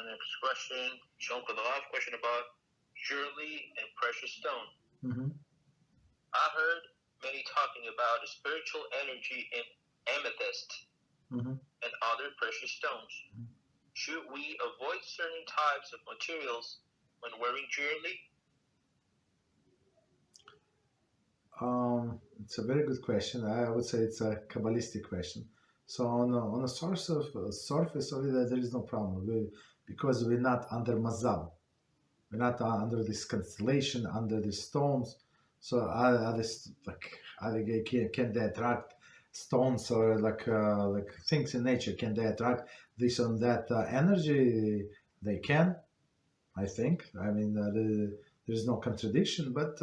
next question. Shalom Kudalav, question about jewelry and precious stone. Mm-hmm. I heard many talking about the spiritual energy in amethyst Mm-hmm. and other precious stones. Should we avoid certain types of materials when wearing jewelry? It's a very good question. I would say it's a Kabbalistic question. So on a surface of it, there is no problem because we're not under Mazal. We're not under this constellation, under these stones. So can they attract stones or like things in nature? Can they attract this and that energy? They can, I think. I mean, there's no contradiction, but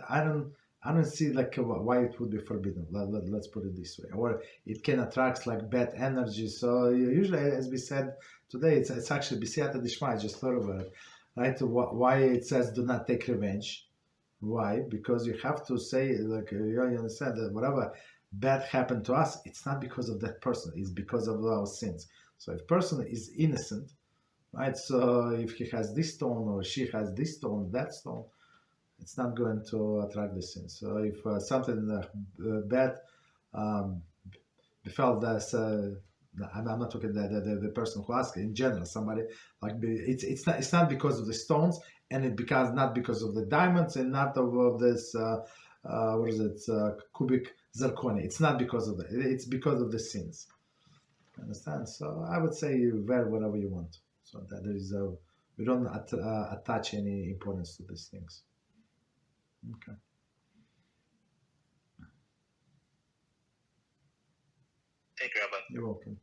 I don't see like why it would be forbidden. Let's put it this way, or it can attract like bad energy. So usually, as we said today, it's actually B'siyata Dishma. I just thought about it, right? Why it says do not take revenge? Why? Because you have to say like you understand that whatever bad happened to us, it's not because of that person. It's because of our sins. So if person is innocent, right? So if he has this stone or she has this stone, that stone, it's not going to attract the sin. So if something bad befell this, I'm not talking the person who asked. In general, somebody like it's not because of the stones, and it not because of the diamonds, and not of this what is it cubic zirconia. It's not because of that. It's because of the sins. Understand? So I would say you wear whatever you want. So that there is we don't attach any importance to these things. Okay. Thank you, Rabbi. You're welcome.